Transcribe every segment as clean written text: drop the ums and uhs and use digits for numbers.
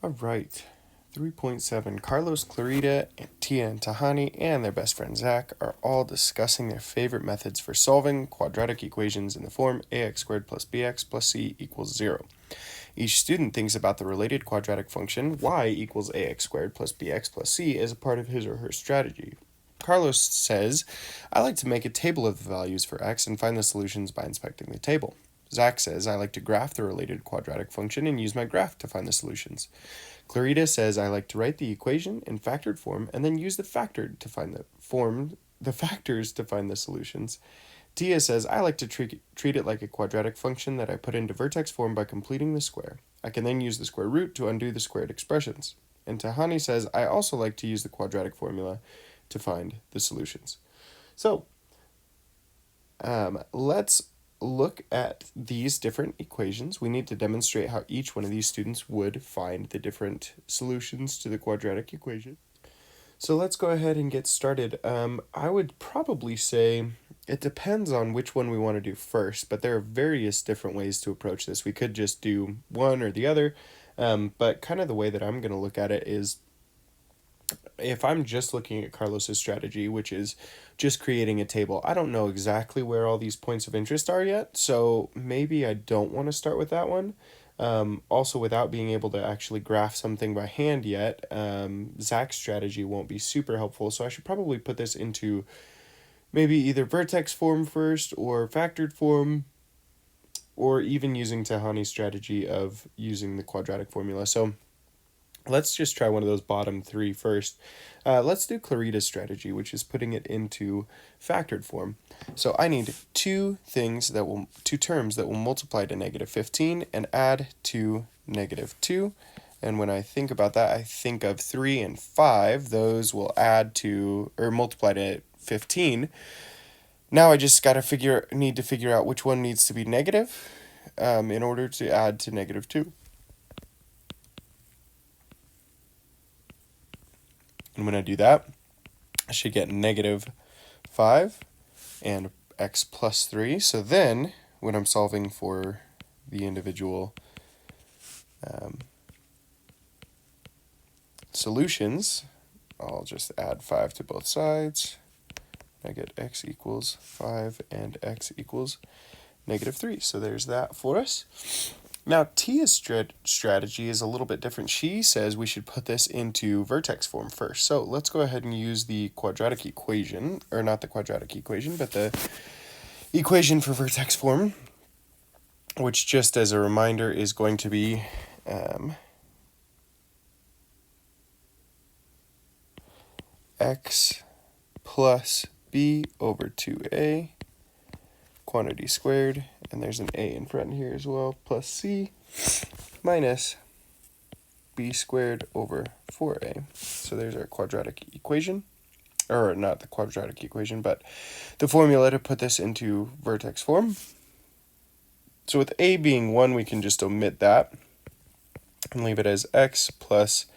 All right. 3.7. Carlos, Clarita, Tia, and Tahani, and their best friend Zach are all discussing their favorite methods for solving quadratic equations in the form ax squared plus bx plus c equals 0. Each student thinks about the related quadratic function y equals ax squared plus bx plus c as a part of his or her strategy. Carlos says, I like to make a table of the values for x and find the solutions by inspecting the table. Zach says, I like to graph the related quadratic function and use my graph to find the solutions. Clarita says, I like to write the equation in factored form and then use the factors to find the solutions. Tia says, I like to treat it like a quadratic function that I put into vertex form by completing the square. I can then use the square root to undo the squared expressions. And Tahani says, I also like to use the quadratic formula to find the solutions. So, let's look at these different equations. We need to demonstrate how each one of these students would find the different solutions to the quadratic equation. So let's go ahead and get started. I would probably say it depends on which one we want to do first, but there are various different ways to approach this. We could just do one or the other, but kind of the way that I'm going to look at it is if I'm just looking at Carlos's strategy, which is just creating a table, I don't know exactly where all these points of interest are yet, so maybe I don't want to start with that one. Also, without being able to actually graph something by hand yet, Zach's strategy won't be super helpful, so I should probably put this into maybe either vertex form first or factored form, or even using Tahani's strategy of using the quadratic formula. So let's just try one of those bottom three first. Let's do Clarita's strategy, which is putting it into factored form. So I need two terms that will multiply to negative 15 and add to negative 2. And when I think about that, I think of 3 and 5. Those will add to, or multiply to 15. Now I just need to figure out which one needs to be negative in order to add to negative 2. And when I do that, I should get negative 5 and x plus 3. So then, when I'm solving for the individual solutions, I'll just add 5 to both sides. I get x equals 5 and x equals negative 3. So there's that for us. Now, Tia's strategy is a little bit different. She says we should put this into vertex form first. So let's go ahead and use the quadratic equation, or not the quadratic equation, but the equation for vertex form, which just as a reminder is going to be x plus b over 2a quantity squared, and there's an a in front here as well, plus c minus b squared over 4a. So there's our quadratic equation, or not the quadratic equation, but the formula to put this into vertex form. So with a being 1, we can just omit that and leave it as x plus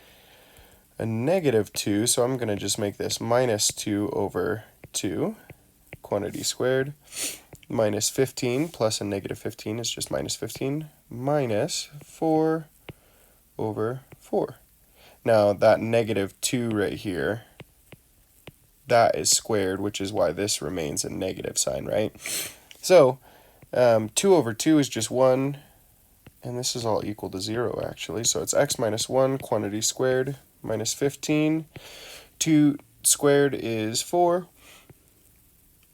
a negative 2. So I'm going to just make this minus 2 over 2 quantity squared minus 15 plus a negative 15 is just minus 15 minus 4 over 4. Now that negative 2 right here, that is squared, which is why this remains a negative sign, right? So 2 over 2 is just 1, and this is all equal to 0 actually. So it's x minus 1 quantity squared minus 15. 2 squared is 4,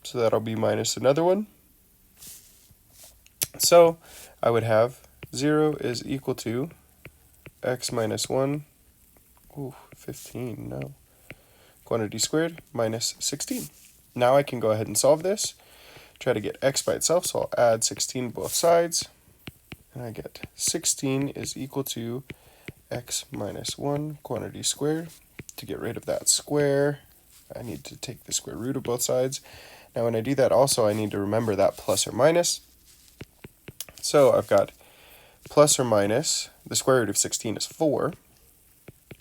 so that'll be minus another one. So I would have 0 is equal to x minus 1, 15, no, quantity squared minus 16. Now I can go ahead and solve this, try to get x by itself, so I'll add 16 both sides, and I get 16 is equal to x minus 1 quantity squared. To get rid of that square, I need to take the square root of both sides. Now when I do that also, I need to remember that plus or minus. So I've got plus or minus, the square root of 16 is 4,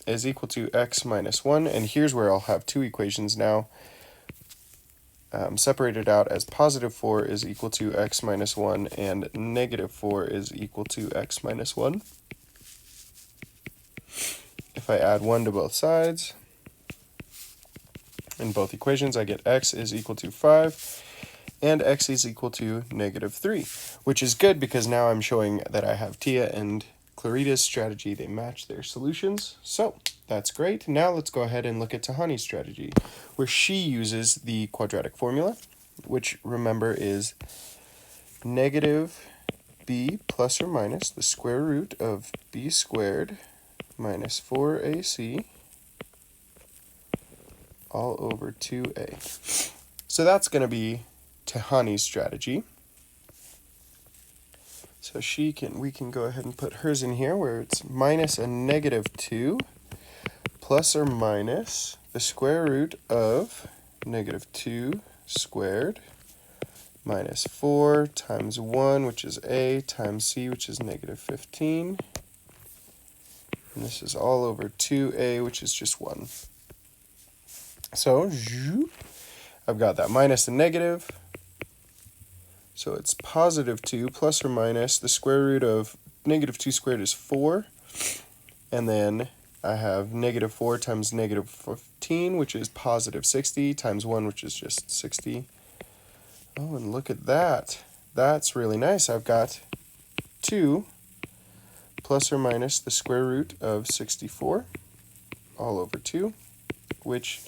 is equal to x minus 1, and here's where I'll have two equations now separated out as positive 4 is equal to x minus 1 and negative 4 is equal to x minus 1. if I add 1 to both sides, in both equations, I get x is equal to 5 and x is equal to -3, which is good because now I'm showing that I have Tia and Clarita's strategy. They match their solutions, so that's great. Now let's go ahead and look at Tahani's strategy, where she uses the quadratic formula, which remember is negative b plus or minus the square root of b squared minus 4ac all over 2a. So that's going to be Tahani's strategy. So we can go ahead and put hers in here where it's minus a -2 plus or minus the square root of -2 squared minus 4 times 1, which is a, times c, which is -15. And this is all over 2a, which is just 1. So I've got that minus and negative. So it's positive 2 plus or minus the square root of -2 squared is 4. And then I have -4 times -15, which is positive 60, times 1, which is just 60. Oh, and look at that. That's really nice. I've got 2 plus or minus the square root of 64 all over 2, which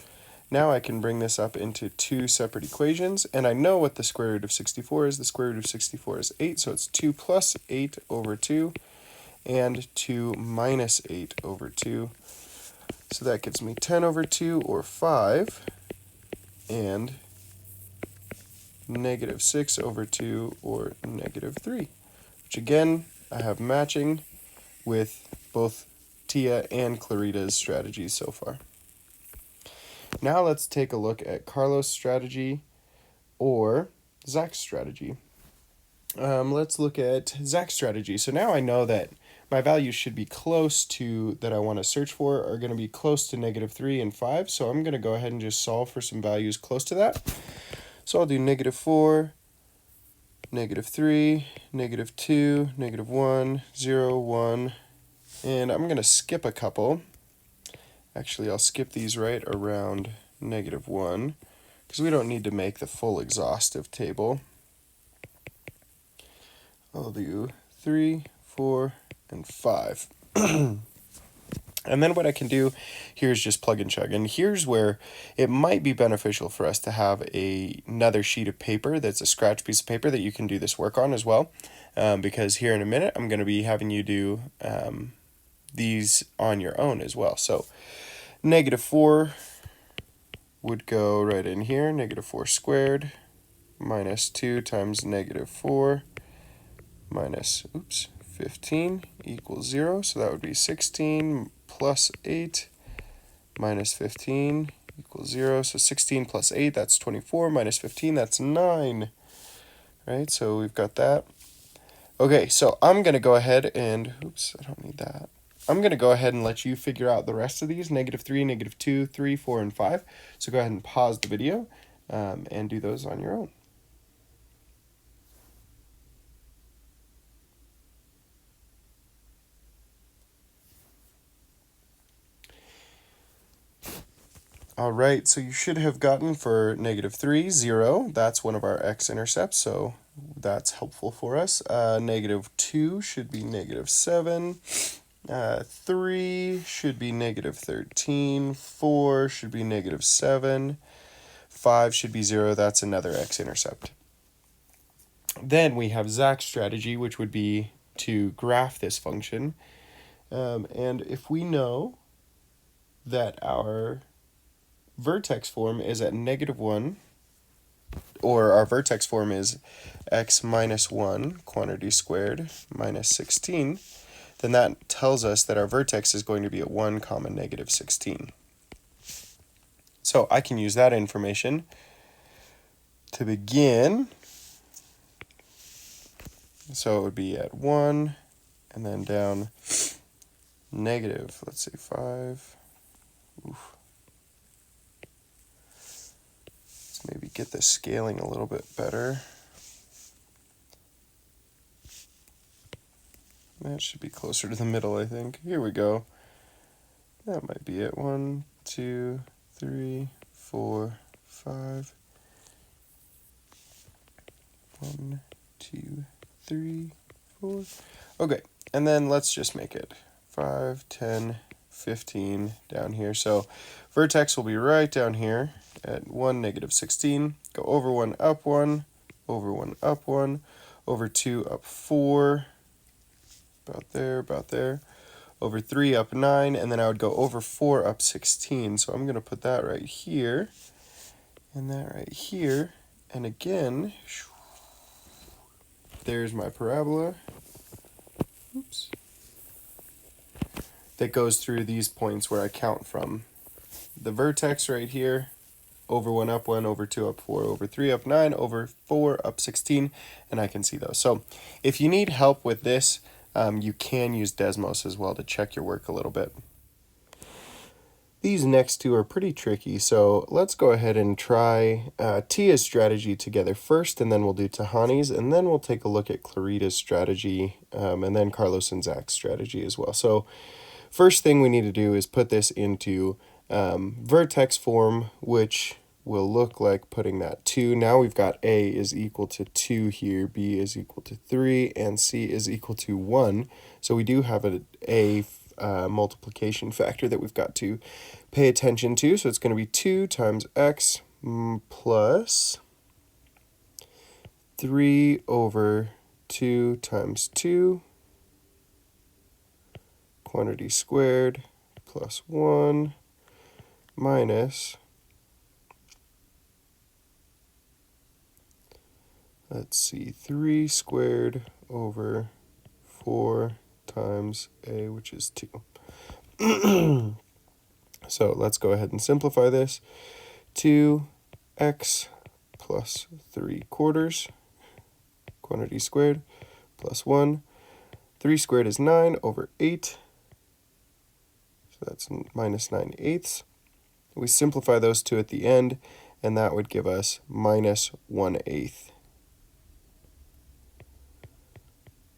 now I can bring this up into 2 separate equations, and I know what the square root of 64 is. The square root of 64 is 8, so it's 2 plus 8 over 2, and 2 minus 8 over 2. So that gives me 10 over 2, or 5, and -6 over 2, or -3, which again, I have matching with both Tia and Clarita's strategies so far. Now let's take a look at Carlos' strategy or Zach's strategy. Let's look at Zach's strategy. So now I know that my values should be close to, that I want to search for, are going to be close to -3 and 5. So I'm going to go ahead and just solve for some values close to that. So I'll do -4, -3, -2, -1, 0, 1, and I'm going to skip a couple. Actually, I'll skip these right around -1 because we don't need to make the full exhaustive table. I'll do 3, 4, and 5. And then what I can do here is just plug and chug. And here's where it might be beneficial for us to have another sheet of paper that's a scratch piece of paper that you can do this work on as well. Because here in a minute, I'm going to be having you do these on your own as well. So -4 would go right in here, -4 squared minus 2 times -4 minus, 15 equals 0. So that would be 16 plus 8 minus 15 equals 0. So 16 plus 8, that's 24, minus 15, that's 9. Right, so we've got that. Okay, so I'm going to go ahead and, I don't need that. I'm going to go ahead and let you figure out the rest of these, -3, -2, 3, 4, and 5. So go ahead and pause the video and do those on your own. All right, so you should have gotten for -3, 0. That's one of our x-intercepts, so that's helpful for us. -2 should be -7. 3 should be -13. 4 should be -7. 5 should be 0. That's another x-intercept. Then we have Zach's strategy, which would be to graph this function. And if we know that our vertex form is at -1, or our vertex form is x minus 1 quantity squared minus 16, then that tells us that our vertex is going to be at 1, -16. So I can use that information to begin. So it would be at 1, and then down negative, let's say 5. Oof. Let's maybe get the scaling a little bit better. That should be closer to the middle, I think. Here we go. That might be it. 1, 2, 3, 4, 5. 1, 2, 3, 4. Okay, and then let's just make it 5, 10, 15 down here. So vertex will be right down here at 1, negative 16. Go over 1, up 1, over 1, up 1, over 2, up 4, about there, over 3, up 9, and then I would go over 4, up 16. So I'm going to put that right here, and that right here, and again, there's my parabola. Oops. That goes through these points where I count from. The vertex right here, over 1, up 1, over 2, up 4, over 3, up 9, over 4, up 16, and I can see those. So if you need help with this, you can use Desmos as well to check your work a little bit. These next two are pretty tricky, so let's go ahead and try Tia's strategy together first, and then we'll do Tahani's, and then we'll take a look at Clarita's strategy, and then Carlos and Zach's strategy as well. So first thing we need to do is put this into vertex form, which will look like putting that 2. Now we've got A is equal to 2 here, B is equal to 3, and C is equal to 1. So we do have a multiplication factor that we've got to pay attention to. So it's going to be 2 times x plus 3 over 2 times 2 quantity squared plus 1 minus, let's see, 3 squared over 4 times a, which is 2. So let's go ahead and simplify this. 2x plus 3/4 quantity squared plus 1. 3 squared is 9 over 8. So that's minus 9/8. We simplify those two at the end, and that would give us minus 1/8.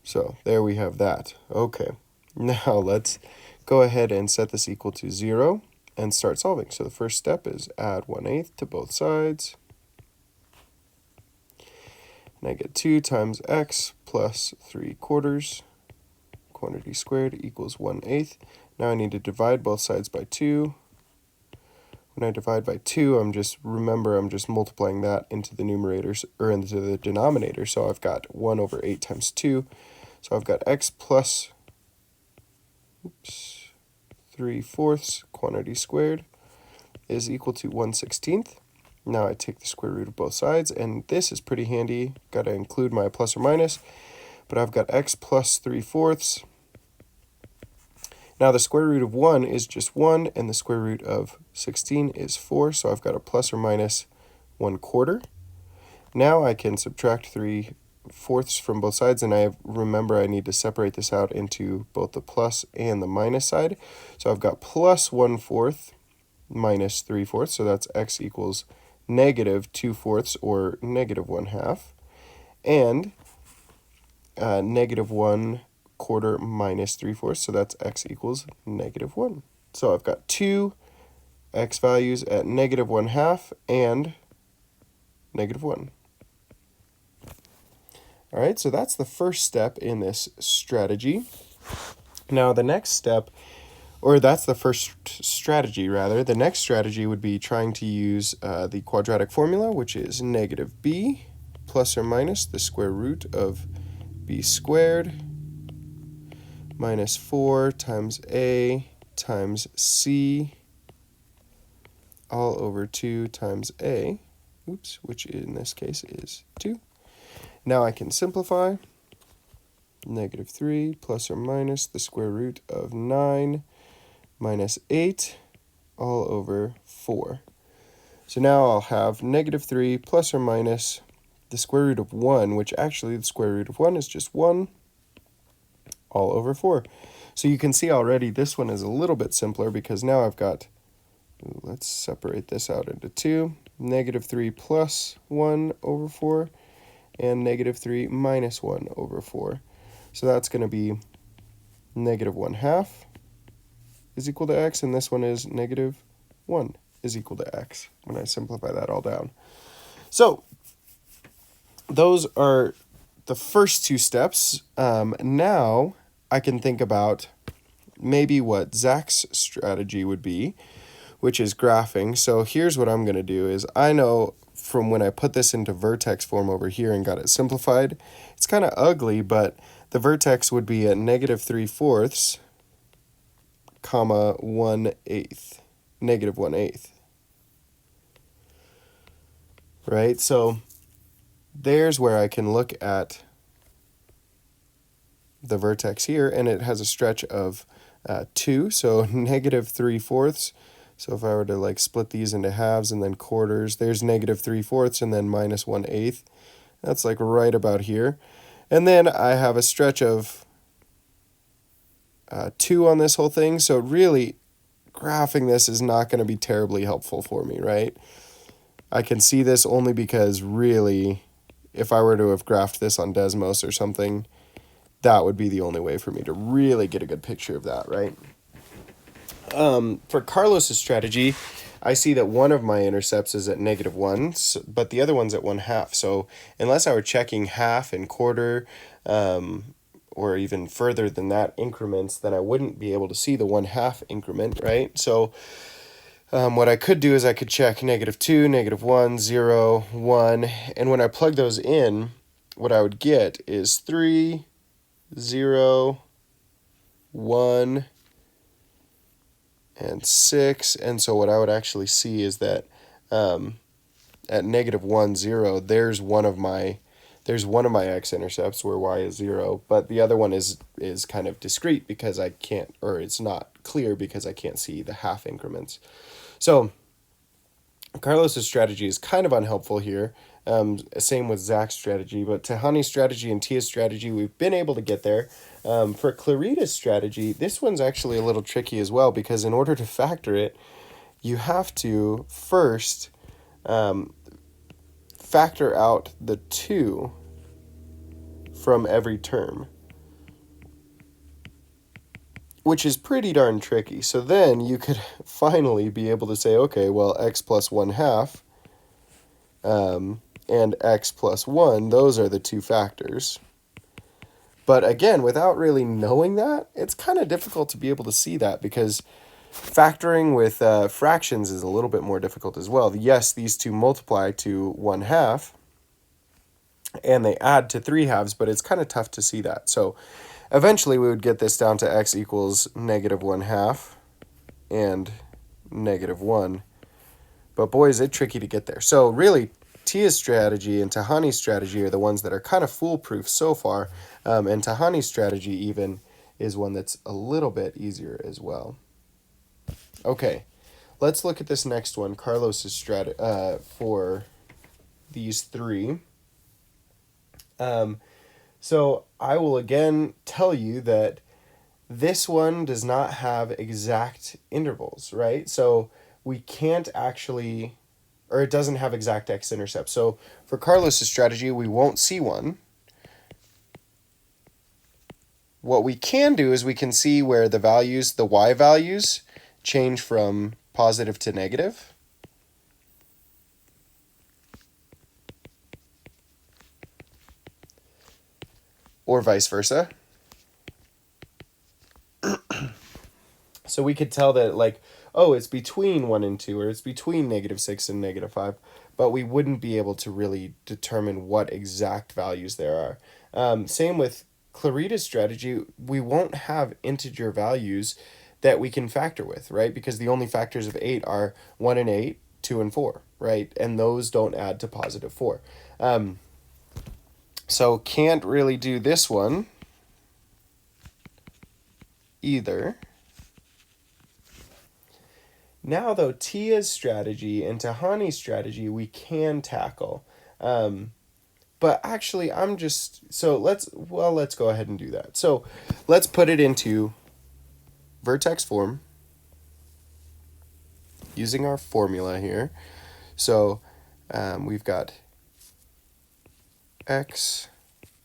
So there we have that. Okay, now let's go ahead and set this equal to 0 and start solving. So the first step is add 1/8 to both sides. And I get 2 times x plus 3/4 quantity squared equals 1/8. Now I need to divide both sides by 2. When I divide by 2, I'm just multiplying that into the numerators, or into the denominator. So I've got 1 over 8 times 2. So I've got x plus 3/4 quantity squared is equal to 1/16. Now I take the square root of both sides, and this is pretty handy. Got to include my plus or minus, but I've got x plus 3/4. Now the square root of 1 is just 1, and the square root of 16 is 4, so I've got a plus or minus 1/4. Now I can subtract 3/4 from both sides, and remember I need to separate this out into both the plus and the minus side. So I've got plus 1/4 minus 3/4, so that's x equals negative 2/4 or negative 1/2, and negative 1/4 minus 3/4, so that's x equals negative 1. So I've got two x values at negative 1/2 and negative 1. All right, so that's the first step in this strategy. Now the next step, or that's the first strategy rather, the next strategy would be trying to use the quadratic formula, which is negative b plus or minus the square root of b squared minus 4 times a times c all over 2 times a, which in this case is 2. Now I can simplify. Negative 3 plus or minus the square root of 9 minus 8 all over 4. So now I'll have negative 3 plus or minus the square root of 1, which actually the square root of 1 is just 1, all over 4. So you can see already this one is a little bit simpler, because now I've got, let's separate this out into 2, negative 3 plus 1 over 4, and negative 3 minus 1 over 4. So that's going to be negative 1/2 is equal to x, and this one is negative 1 is equal to x when I simplify that all down. So those are the first two steps. Now I can think about maybe what Zach's strategy would be, which is graphing. So here's what I'm going to do is I know from when I put this into vertex form over here and got it simplified, it's kind of ugly, but the vertex would be at negative 3/4, comma 1/8, negative 1/8. Right? So there's where I can look at the vertex here, and it has a stretch of 2, so negative 3/4. So if I were to like split these into halves and then quarters, there's negative 3/4 and then minus 1/8. That's like right about here. And then I have a stretch of 2 on this whole thing. So really, graphing this is not going to be terribly helpful for me, right? I can see this only because really, if I were to have graphed this on Desmos or something, that would be the only way for me to really get a good picture of that, right? For Carlos's strategy, I see that one of my intercepts is at negative 1, but the other one's at 1/2. So unless I were checking half and quarter, or even further than that increments, then I wouldn't be able to see the 1/2 increment, right? So what I could do is I could check negative 2, negative 1, 0, 1, and when I plug those in, what I would get is 3, 0, 1, and 6. And so what I would actually see is that at negative 1, 0, there's one of my x-intercepts where y is 0, but the other one is kind of discrete because I can't, or it's not clear because I can't see the half increments. So Carlos's strategy is kind of unhelpful here. Same with Zach's strategy, but Tahani's strategy and Tia's strategy, we've been able to get there. For Clarita's strategy, this one's actually a little tricky as well, because in order to factor it, you have to first factor out the 2 from every term, which is pretty darn tricky. So then you could finally be able to say, okay, well, x plus 1/2 and x plus 1, those are the two factors. But again, without really knowing that, it's kind of difficult to be able to see that, because factoring with fractions is a little bit more difficult as well. Yes, these two multiply to 1/2, and they add to 3/2, but it's kind of tough to see that. So eventually we would get this down to x equals negative 1/2 and negative 1. But boy, is it tricky to get there. So really, Tia's strategy and Tahani's strategy are the ones that are kind of foolproof so far. And Tahani's strategy even is one that's a little bit easier as well. Okay, let's look at this next one, Carlos's strategy for these three. So I will again tell you that this one does not have exact intervals, right? So we can't actually, or it doesn't have exact x-intercepts. So for Carlos's strategy, we won't see one. What we can do is we can see where the values, the y values, change from positive to negative. Or vice versa. So we could tell that, like, oh, it's between 1 and 2, or it's between negative 6 and negative 5, but we wouldn't be able to really determine what exact values there are. Same with Clarita's strategy, we won't have integer values that we can factor with, right? Because the only factors of 8 are 1 and 8, 2 and 4, right? And those don't add to positive 4. So can't really do this one either. Now, though, Tia's strategy and Tahani's strategy we can tackle. But actually, let's go ahead and do that. So let's put it into vertex form using our formula here. So we've got x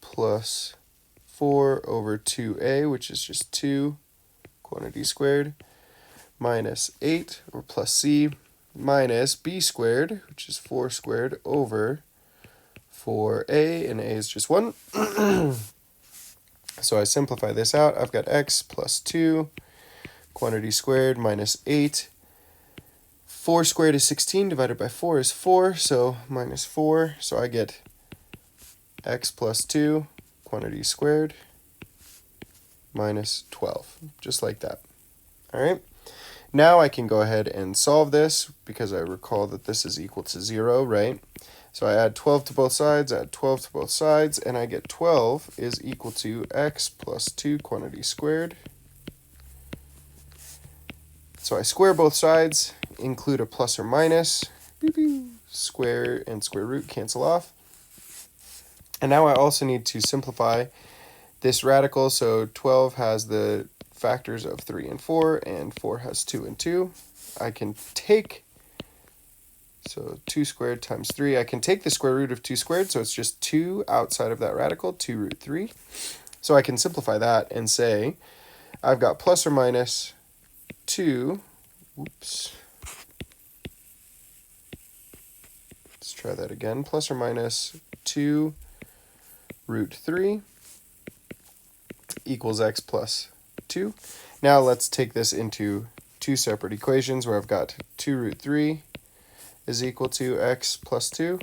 plus 4 over 2a, which is just 2 quantity squared, minus 8, or plus c, minus b squared, which is 4 squared, over 4a, and a is just 1. So I simplify this out. I've got x plus 2, quantity squared, minus 8. 4 squared is 16, divided by 4 is 4, so minus 4. So I get x plus 2, quantity squared, minus 12, just like that. All right. Now I can go ahead and solve this because I recall that this is equal to 0, right? So I add 12 to both sides, add 12 to both sides, and I get 12 is equal to x plus 2 quantity squared. So I square both sides, include a plus or minus, square and square root cancel off. And now I also need to simplify this radical, so 12 has the factors of 3 and 4, and 4 has 2 and 2. I can take, so 2 squared times 3, I can take the square root of 2 squared, so it's just 2 outside of that radical, 2 root 3. So I can simplify that and say I've got plus or minus 2, let's try that again, plus or minus 2 root 3 equals x plus 2. Now let's take this into two separate equations where I've got 2 root 3 is equal to x plus 2,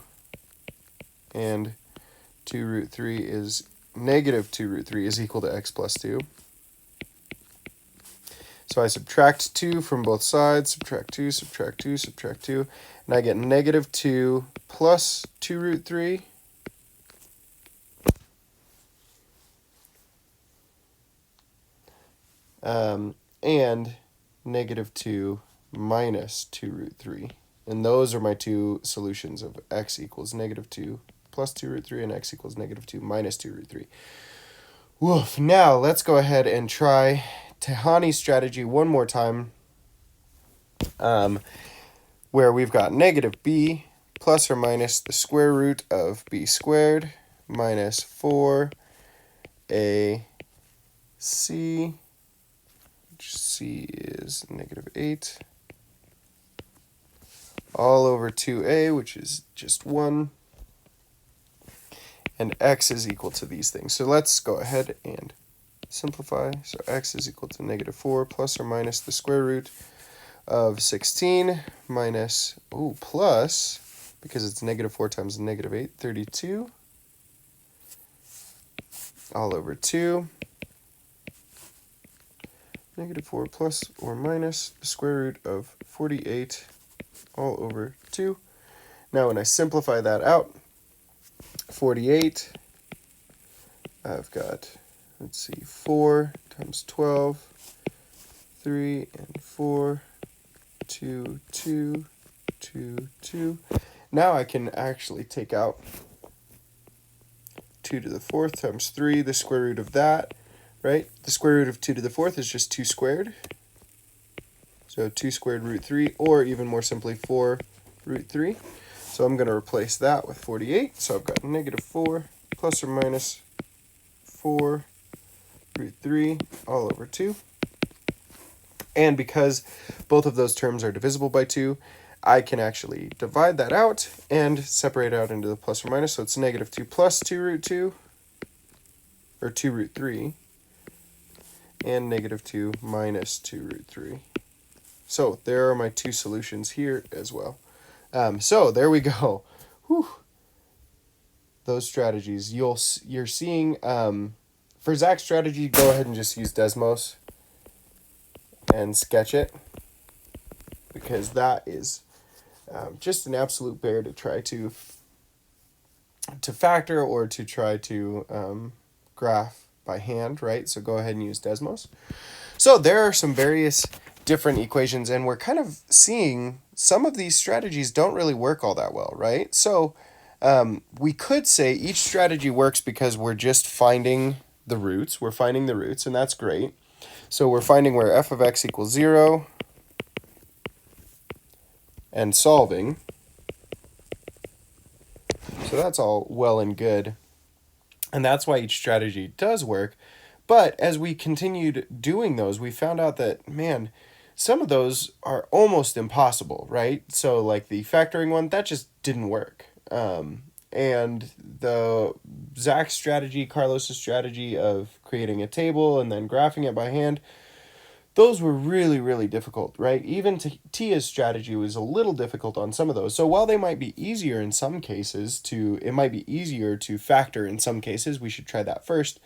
and 2 root 3 is negative 2 root 3 is equal to x plus 2. So I subtract 2 from both sides, subtract 2, subtract 2, subtract 2, and I get negative 2 plus 2 root 3. And negative 2 minus 2 root 3. And those are my two solutions of x equals negative 2 plus 2 root 3 and x equals negative 2 minus 2 root 3. Woof. Now let's go ahead and try Tehani's strategy one more time, where we've got negative b plus or minus the square root of b squared minus 4ac, which c is negative 8, all over 2a, which is just 1, and x is equal to these things. So let's go ahead and simplify. So x is equal to negative 4 plus or minus the square root of 16 minus, plus, because it's negative 4 times negative 8, 32, all over 2. Negative 4 plus or minus the square root of 48 all over 2. Now when I simplify that out, 48, I've got, 4 times 12, 3 and 4, 2, 2, 2, 2. Now I can actually take out 2 to the 4th times 3, the square root of that, right? The square root of 2 to the 4th is just 2 squared. So 2 squared root 3, or even more simply 4 root 3. So I'm going to replace that with 48. So I've got negative 4 plus or minus 4 root 3 all over 2. And because both of those terms are divisible by 2, I can actually divide that out and separate out into the plus or minus. So it's negative 2 plus 2 root 2, or 2 root 3, and negative 2 minus 2 root 3. So there are my two solutions here as well. So there we go. Whew. Those strategies. You're seeing, for Zach's strategy, go ahead and just use Desmos and sketch it, because that is just an absolute bear to try to factor or to try to graph by hand, right? So go ahead and use Desmos. So there are some various different equations, and we're kind of seeing some of these strategies don't really work all that well, right? So we could say each strategy works because we're just finding the roots. We're finding the roots, and that's great. So we're finding where f of x equals 0 and solving. So that's all well and good. And that's why each strategy does work. But as we continued doing those, we found out that, man, some of those are almost impossible, right? So like the factoring one, that just didn't work. And the Zach's strategy, Carlos's strategy of creating a table and then graphing it by hand, those were really, really difficult, right? Even Tia's strategy was a little difficult on some of those. So while they might be easier in some cases it might be easier to factor in some cases, we should try that first.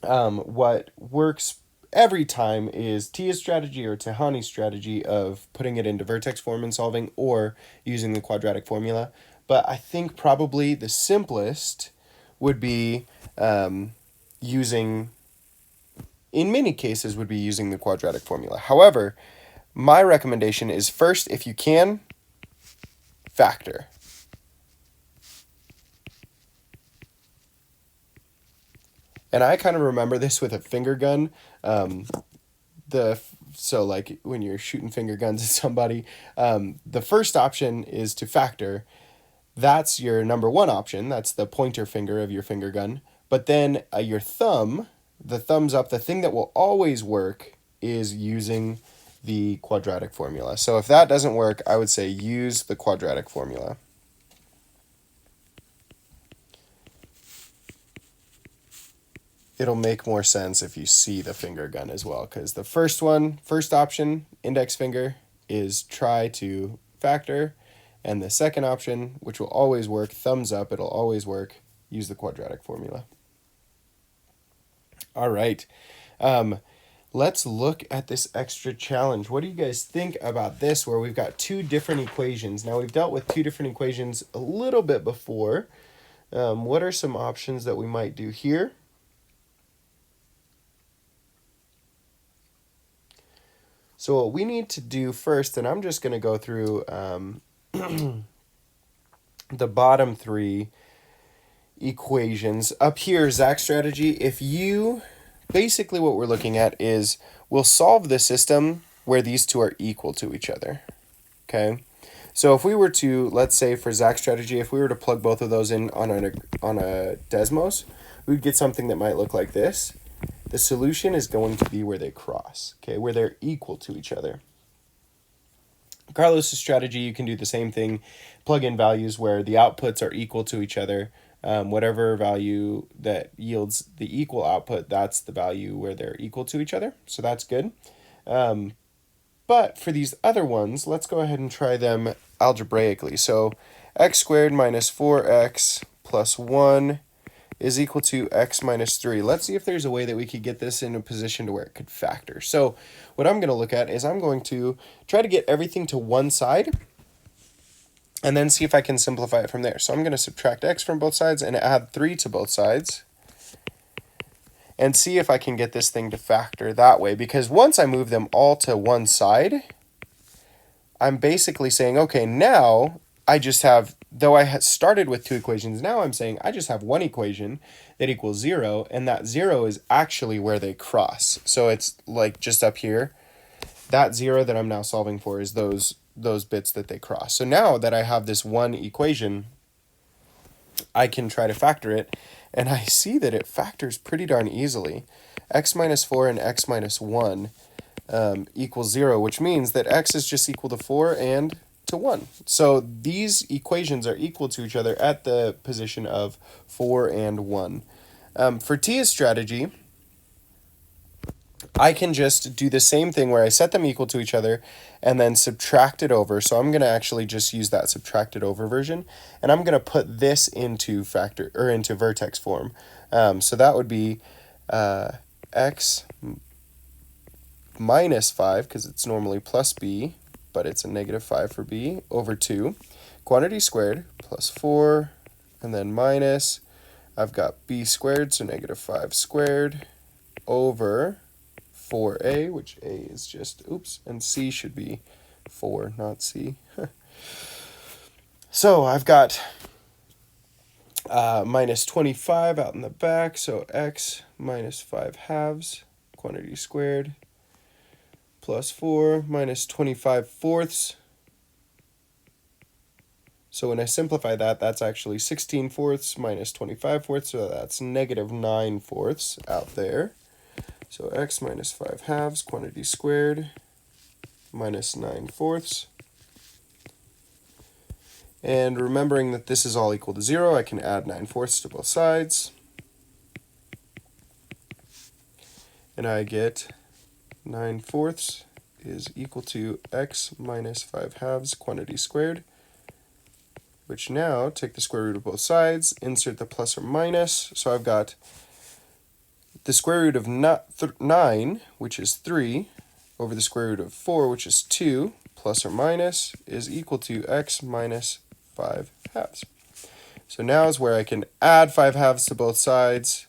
What works every time is Tia's strategy or Tehani's strategy of putting it into vertex form and solving, or using the quadratic formula. But I think probably the simplest would be using, in many cases, would be using the quadratic formula. However, my recommendation is first, if you can, factor. And I kind of remember this with a finger gun. So like when you're shooting finger guns at somebody, the first option is to factor. That's your number one option. That's the pointer finger of your finger gun. But then your thumb, the thumbs up, the thing that will always work is using the quadratic formula. So if that doesn't work, I would say use the quadratic formula. It'll make more sense if you see the finger gun as well, because the first option, index finger, is try to factor, and the second option, which will always work, thumbs up, it'll always work, use the quadratic formula. All right, let's look at this extra challenge. What do you guys think about this, where we've got two different equations? Now, we've dealt with two different equations a little bit before. What are some options that we might do here? So what we need to do first, and I'm just going to go through the bottom three equations. Up here, Zach's strategy, basically what we're looking at is we'll solve the system where these two are equal to each other, okay? So if we were to, let's say for Zach's strategy, if we were to plug both of those in on a Desmos, we'd get something that might look like this. The solution is going to be where they cross, okay, where they're equal to each other. Carlos's strategy, you can do the same thing, plug in values where the outputs are equal to each other. Whatever value that yields the equal output, that's the value where they're equal to each other. So that's good. But for these other ones, let's go ahead and try them algebraically. So x squared minus 4x plus 1 is equal to x minus 3. Let's see if there's a way that we could get this in a position to where it could factor. So what I'm going to look at is I'm going to try to get everything to one side and then see if I can simplify it from there. So I'm going to subtract x from both sides and add 3 to both sides and see if I can get this thing to factor that way. Because once I move them all to one side, I'm basically saying, okay, now I just have, though I had started with two equations, now I'm saying I just have one equation that equals 0, and that 0 is actually where they cross. So it's like just up here, that 0 that I'm now solving for is those bits that they cross. So now that I have this one equation, I can try to factor it, and I see that it factors pretty darn easily. X minus 4 and x minus 1 equals 0, which means that x is just equal to 4 and to 1. So these equations are equal to each other at the position of 4 and 1. For Tia's strategy, I can just do the same thing where I set them equal to each other and then subtract it over. So I'm going to actually just use that subtracted over version, and I'm going to put this into vertex form. So that would be x minus 5, because it's normally plus b, but it's a negative 5 for b, over 2, quantity squared, plus 4, and then minus, I've got b squared, so negative 5 squared, over 4a, which a is just, and c should be 4, not c. So I've got minus 25 out in the back, so x minus 5 halves, quantity squared, plus 4 minus 25 fourths. So when I simplify that, that's actually 16 fourths minus 25 fourths, so that's negative 9 fourths out there. So x minus 5 halves, quantity squared, minus 9 fourths. And remembering that this is all equal to 0, I can add 9 fourths to both sides. And I get 9 fourths is equal to x minus 5 halves, quantity squared, which now take the square root of both sides, insert the plus or minus. So I've got the square root of 9, which is 3, over the square root of 4, which is 2, plus or minus, is equal to x minus 5 halves. So now is where I can add 5 halves to both sides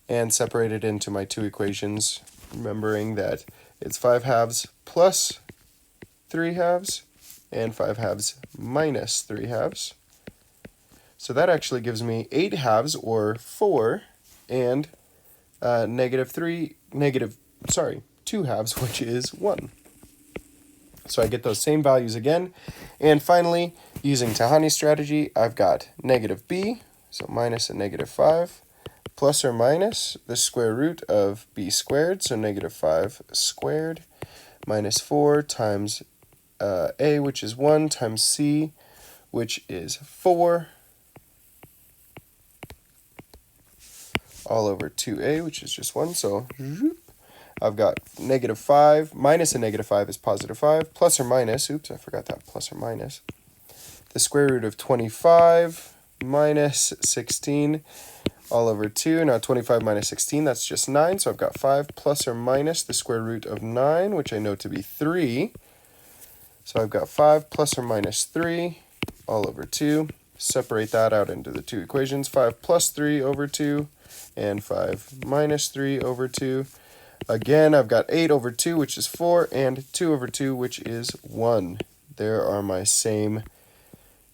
and separate it into my two equations, remembering that it's 5 halves plus 3 halves and 5 halves minus 3 halves. So that actually gives me 8 halves, or 4, and 2 halves, which is 1. So I get those same values again. And finally, using Tahani's strategy, I've got negative b, so minus a negative 5, plus or minus the square root of b squared, so negative 5 squared, minus 4 times a, which is 1, times c, which is 4, all over 2a, which is just 1. So I've got negative 5, minus a negative 5 is positive 5, plus or minus, oops, I forgot that plus or minus, the square root of 25 minus 16, all over 2. Now 25 minus 16, that's just 9, so I've got 5 plus or minus the square root of 9, which I know to be 3. So I've got 5 plus or minus 3, all over 2. Separate that out into the two equations, 5 plus 3 over 2, and 5 minus 3 over 2. Again, I've got 8 over 2, which is 4, and 2 over 2, which is 1. There are my same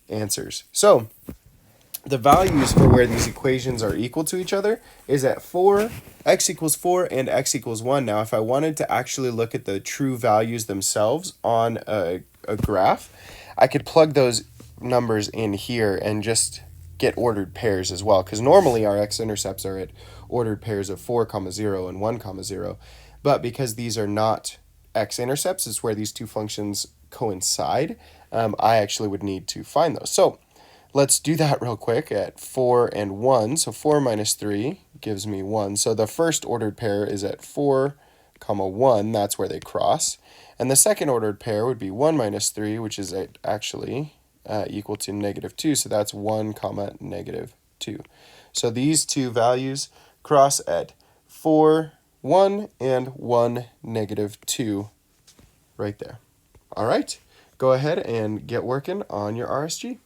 answers. So the values for where these equations are equal to each other is at 4, x equals 4, and x equals 1. Now, if I wanted to actually look at the true values themselves on a graph, I could plug those numbers in here and just get ordered pairs as well, because normally our x-intercepts are at ordered pairs of 4, 0, and 1, 0. But because these are not x-intercepts, it's where these two functions coincide, I actually would need to find those. So let's do that real quick at 4 and 1. So 4 minus 3 gives me 1. So the first ordered pair is at 4, 1. That's where they cross. And the second ordered pair would be 1 minus 3, which is actually equal to negative 2. So that's 1, negative 2. So these two values cross at 4, 1, and 1, negative 2 right there. All right, go ahead and get working on your RSG.